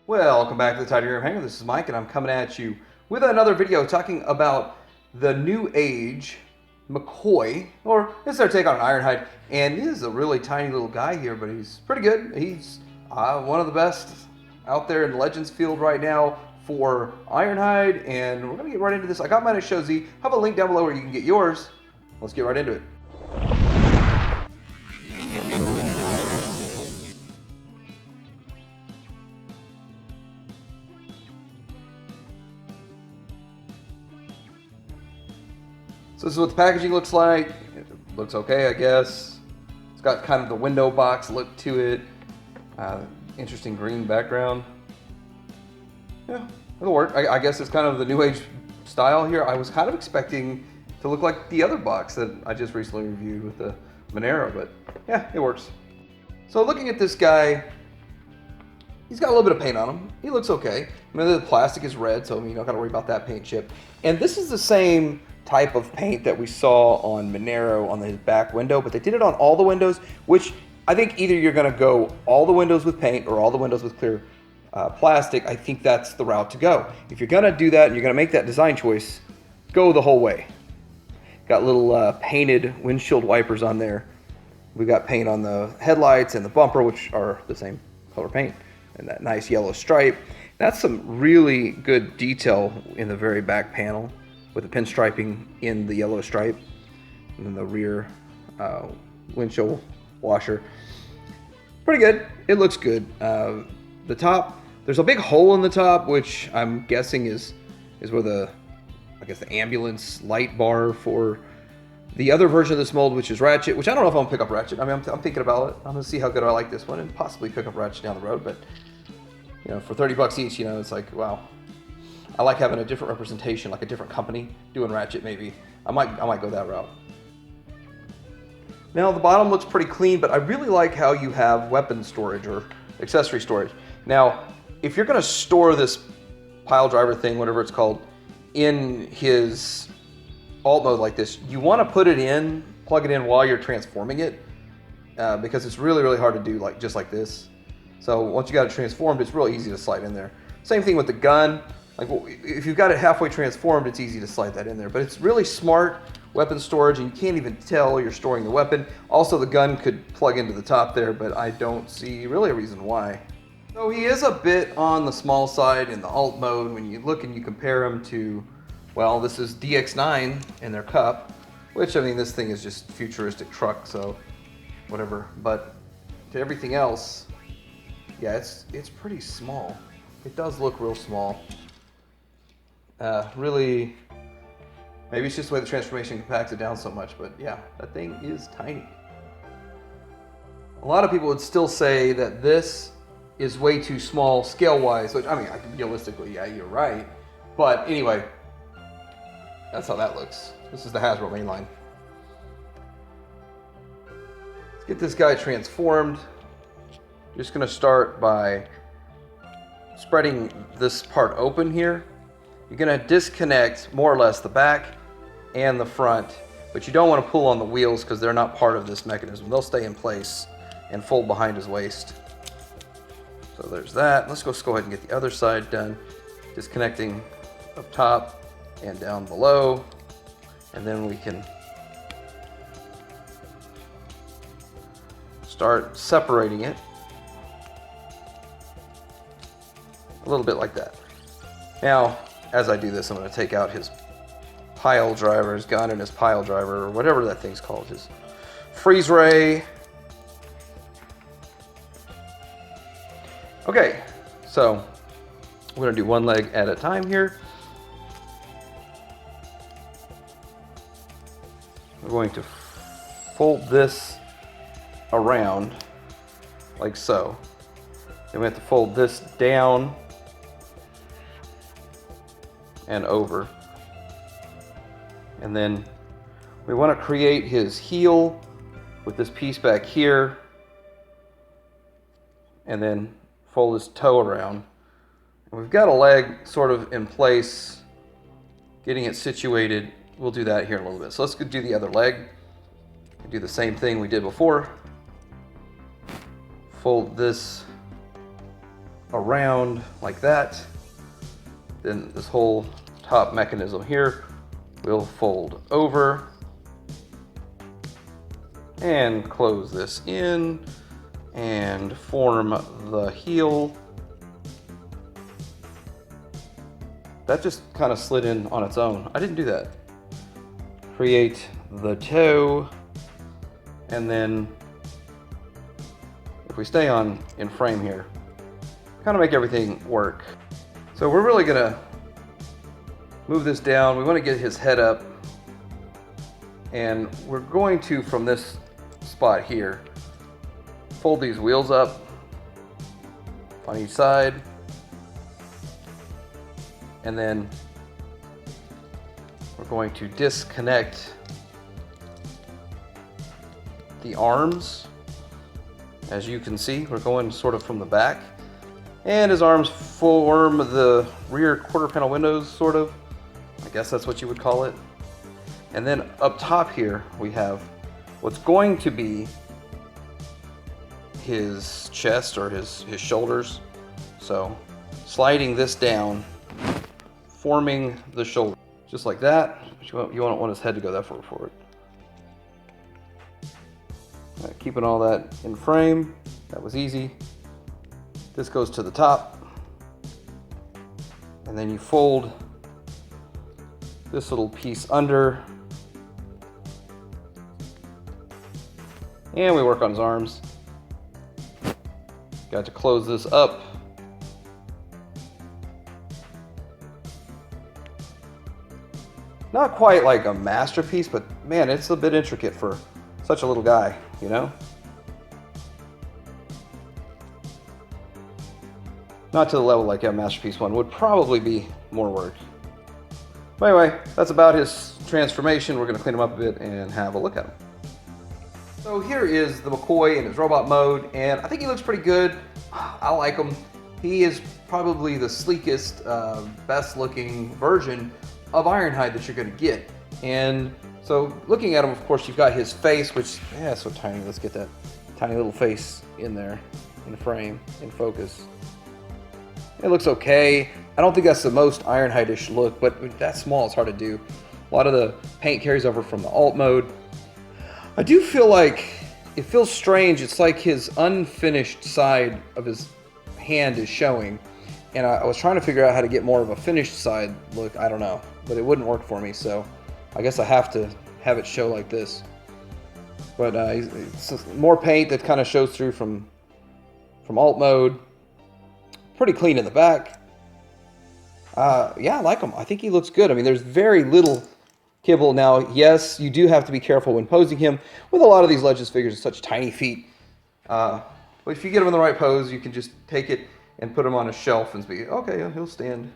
Welcome back to the Tidy Room Hangar. This is Mike, and I'm coming at you with another video talking about the NewAge Mccoy, or it's their take on an Ironhide. And this is a really tiny little guy here, but he's pretty good. He's one of the best out there in the Legends field right now for Ironhide, and we're gonna get right into this. I got mine at Show Z. I have a link down below where you can get yours. Let's get right into it. So this is what the packaging looks like. It looks okay, I guess. It's got kind of the window box look to it. Interesting green background. Yeah, it'll work. I guess it's kind of the NewAge style here. I was kind of expecting to look like the other box that I just recently reviewed with the Monero, but yeah, it works. So looking at this guy, he's got a little bit of paint on him. He looks okay. I mean, the plastic is red, so you don't gotta worry about that paint chip. And this is the same type of paint that we saw on Monero on his back window, but they did it on all the windows, which I think either you're gonna go all the windows with paint or all the windows with clear plastic. I think that's the route to go. If you're gonna do that and you're gonna make that design choice, go the whole way. Got little painted windshield wipers on there. We got paint on the headlights and the bumper, which are the same color paint, and that nice yellow stripe. That's some really good detail in the very back panel with the pinstriping in the yellow stripe, and then the rear windshield washer. Pretty good. It looks good. The top, there's a big hole in the top, which I'm guessing is where the ambulance light bar for the other version of this mold, which is Ratchet, which I don't know if I'm gonna pick up Ratchet. I mean, I'm thinking about it. I'm gonna see how good I like this one and possibly pick up Ratchet down the road, but you know, for 30 bucks each, you know, it's like, wow. I like having a different representation, like a different company doing Ratchet maybe. I might go that route. Now the bottom looks pretty clean, but I really like how you have weapon storage or accessory storage. Now, if you're gonna store this pile driver thing, whatever it's called, in his alt mode like this, you wanna put it in, plug it in while you're transforming it, because it's really, really hard to do just like this. So once you got it transformed, it's real easy to slide in there. Same thing with the gun. Like, if you've got it halfway transformed, it's easy to slide that in there. But it's really smart weapon storage, and you can't even tell you're storing the weapon. Also, the gun could plug into the top there, but I don't see really a reason why. So he is a bit on the small side in the alt mode when you look and you compare him to, well, this is DX9 in their cup, which, I mean, this thing is just futuristic truck, so whatever. But to everything else, yeah, it's pretty small. It does look real small. Really, maybe it's just the way the transformation compacts it down so much, but yeah, that thing is tiny. A lot of people would still say that this is way too small scale-wise, which, I mean, realistically, yeah, you're right. But anyway, that's how that looks. This is the Hasbro mainline. Let's get this guy transformed. Just gonna start by spreading this part open here. You're gonna disconnect more or less the back and the front, but you don't want to pull on the wheels because they're not part of this mechanism. They'll stay in place and fold behind his waist. So there's that. Let's go ahead and get the other side done. Disconnecting up top and down below, and then we can start separating it a little bit like that. Now, as I do this, I'm going to take out his pile driver, his gun and his pile driver, or whatever that thing's called, his freeze ray. Okay, so we're going to do one leg at a time here. We're going to fold this around like so. Then we have to fold this down and over. And then we want to create his heel with this piece back here, and then fold his toe around. And we've got a leg sort of in place, getting it situated. We'll do that here in a little bit. So let's go do the other leg. Do the same thing we did before. Fold this around like that, then this whole top mechanism here will fold over and close this in and form the heel. That just kind of slid in on its own. I didn't do that. Create the toe, and then if we stay on in frame here, kind of make everything work. So we're really gonna move this down. We want to get his head up, and we're going to, from this spot here, fold these wheels up on each side, and then we're going to disconnect the arms. As you can see, we're going sort of from the back, and his arms form the rear quarter panel windows, sort of. I guess that's what you would call it. And then up top here, we have what's going to be his chest or his shoulders. So sliding this down, forming the shoulder, just like that. But you don't want his head to go that far forward. Right, keeping all that in frame. That was easy. This goes to the top, and then you fold this little piece under, and we work on his arms. Got to close this up. Not quite like a masterpiece, but man, it's a bit intricate for such a little guy, you know? Not to the level like a masterpiece one would probably be more work. But anyway, that's about his transformation. We're gonna clean him up a bit and have a look at him. So here is the Mccoy in his robot mode, and I think he looks pretty good. I like him. He is probably the sleekest, best looking version of Ironhide that you're gonna get. And so looking at him, of course, you've got his face, which, yeah, it's so tiny. Let's get that tiny little face in there, in the frame, in focus. It looks okay. I don't think that's the most Ironhide-ish look, but that small, it's hard to do. A lot of the paint carries over from the alt mode. I do feel like it feels strange. It's like his unfinished side of his hand is showing. And I was trying to figure out how to get more of a finished side look. I don't know, but it wouldn't work for me. So I guess I have to have it show like this. But it's more paint that kind of shows through from alt mode. Pretty clean in the back. Yeah, I like him. I think he looks good. I mean, there's very little kibble. Now, yes, you do have to be careful when posing him. With a lot of these Legends figures, it's such tiny feet. But if you get him in the right pose, you can just take it and put him on a shelf and be, okay, he'll stand.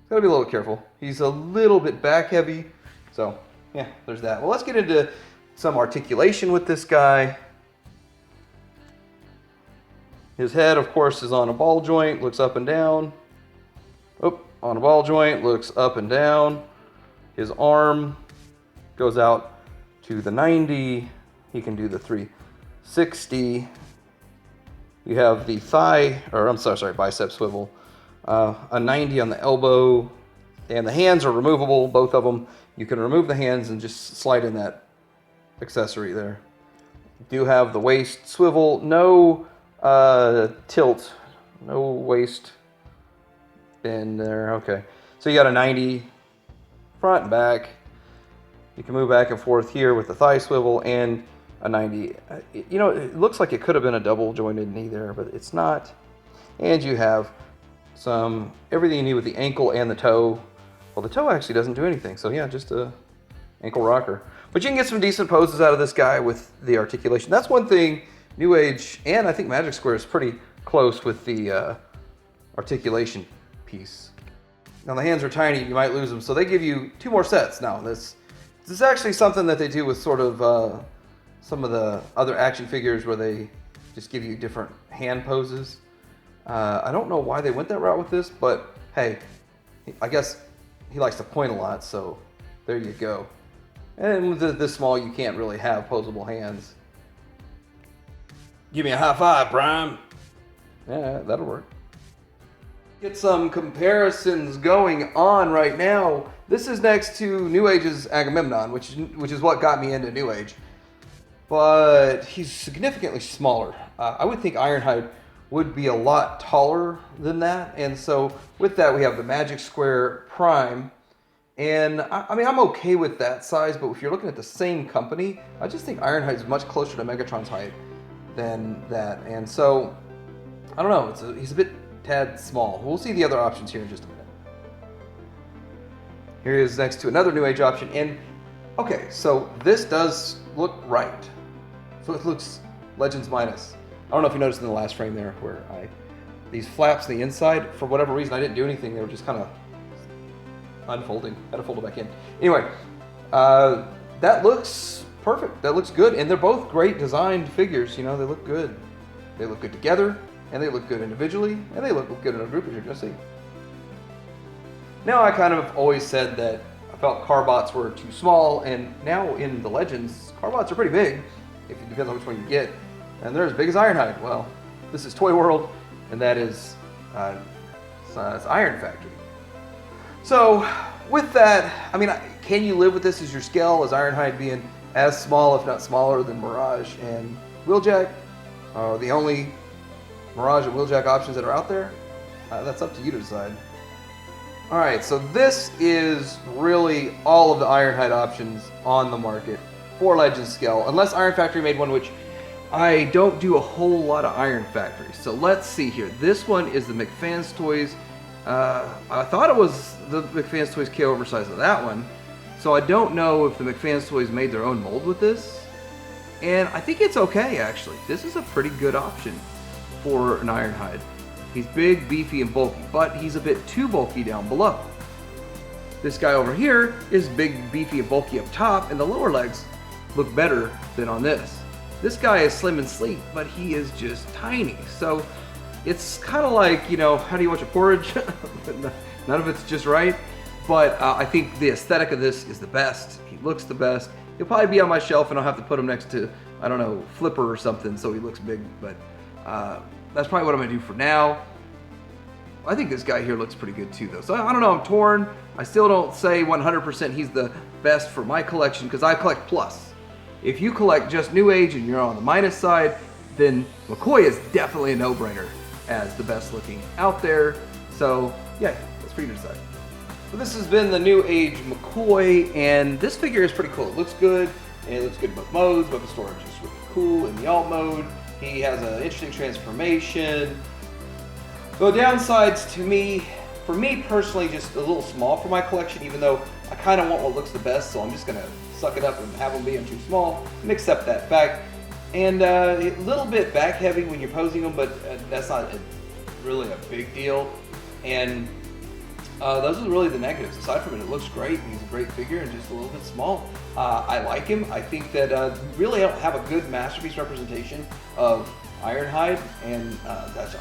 Gotta be a little careful. He's a little bit back heavy. So, yeah, there's that. Well, let's get into some articulation with this guy. His head, of course, is on a ball joint, looks up and down. Oh, on a ball joint, looks up and down. His arm goes out to the 90. He can do the 360. You have the thigh, or I'm sorry, bicep swivel. A 90 on the elbow. And the hands are removable, both of them. You can remove the hands and just slide in that accessory there. You do have the waist swivel. No tilt, no waist bend there. Okay, so you got a 90 front and back. You can move back and forth here with the thigh swivel and a 90. You know, it looks like it could have been a double jointed knee there, but it's not. And you have everything you need with the ankle and the toe. Well, the toe actually doesn't do anything, so yeah, just a ankle rocker. But you can get some decent poses out of this guy with the articulation. That's one thing NewAge and I think Magic Square is pretty close with the articulation piece. Now the hands are tiny, you might lose them, so they give you 2 more sets. Now this is actually something that they do with sort of some of the other action figures where they just give you different hand poses. I don't know why they went that route with this, but hey, I guess he likes to point a lot, so there you go. And with this small, you can't really have posable hands. Give me a high five, Prime. Yeah, that'll work. Get some comparisons going on right now. This is next to NewAge's Agamemnon, which is what got me into NewAge. But he's significantly smaller. I would think Ironhide would be a lot taller than that. And so with that, we have the Magic Square Prime. And I mean, I'm okay with that size, but if you're looking at the same company, I just think Ironhide is much closer to Megatron's height than that. And so, I don't know, he's a bit tad small. We'll see the other options here in just a minute. Here he is next to another NewAge option. And okay, so this does look right. So it looks Legends minus. I don't know if you noticed in the last frame there where these flaps on the inside, for whatever reason, I didn't do anything. They were just kind of unfolding. Had to fold it back in. Anyway, that looks perfect. That looks good. And they're both great designed figures. You know, they look good. They look good together, and they look good individually, and they look good in a group, as you're going to see. Now, I kind of always said that I felt Carbots were too small, and now in the Legends, Carbots are pretty big, if it depends on which one you get. And they're as big as Ironhide. Well, this is Toy World, and that is it's Iron Factory. So, with that, I mean, can you live with this as your scale, as Ironhide being as small, if not smaller, than Mirage and Wheeljack? The only Mirage and Wheeljack options that are out there? That's up to you to decide. Alright, so this is really all of the Ironhide options on the market for Legends scale, unless Iron Factory made one, which I don't do a whole lot of Iron Factory. So let's see here. This one is the McFans Toys. I thought it was the McFans Toys KO oversize of that one. So I don't know if the McFans Toys made their own mold with this. And I think it's okay, actually. This is a pretty good option for an Ironhide. He's big, beefy, and bulky, but he's a bit too bulky down below. This guy over here is big, beefy, and bulky up top, and the lower legs look better than on this. This guy is slim and sleek, but he is just tiny. So it's kind of like, you know, how do you watch a porridge? None of it's just right. But I think the aesthetic of this is the best. He looks the best. He'll probably be on my shelf, and I'll have to put him next to, I don't know, Flipper or something, so he looks big. But that's probably what I'm going to do for now. I think this guy here looks pretty good too, though. So I don't know, I'm torn. I still don't say 100% he's the best for my collection, because I collect plus. If you collect just NewAge and you're on the minus side, then Mccoy is definitely a no-brainer as the best looking out there. So yeah, that's for you to decide. So this has been the NewAge Mccoy, and this figure is pretty cool. It looks good, and it looks good in both modes. Weapon storage is really cool in the alt mode. He has an interesting transformation. The downsides to me, for me personally, just a little small for my collection, even though I kind of want what looks the best, so I'm just going to suck it up and have them being too small and accept that fact. And a little bit back heavy when you're posing them, but that's not really a big deal. And those are really the negatives. Aside from it looks great, and he's a great figure and just a little bit small. I like him. I think that really I don't have a good masterpiece representation of Ironhide, and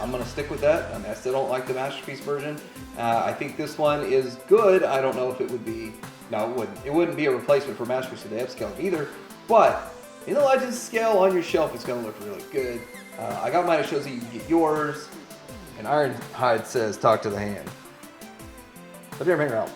I'm going to stick with that. I mean, I still don't like the masterpiece version. I think this one is good. I don't know if it would be, no, it wouldn't. It wouldn't be a replacement for masterpiece of the upscale either, but in the Legends scale on your shelf, it's going to look really good. I got mine, it shows that you can get yours, and Ironhide says, talk to the hand. Hope you ever hang around.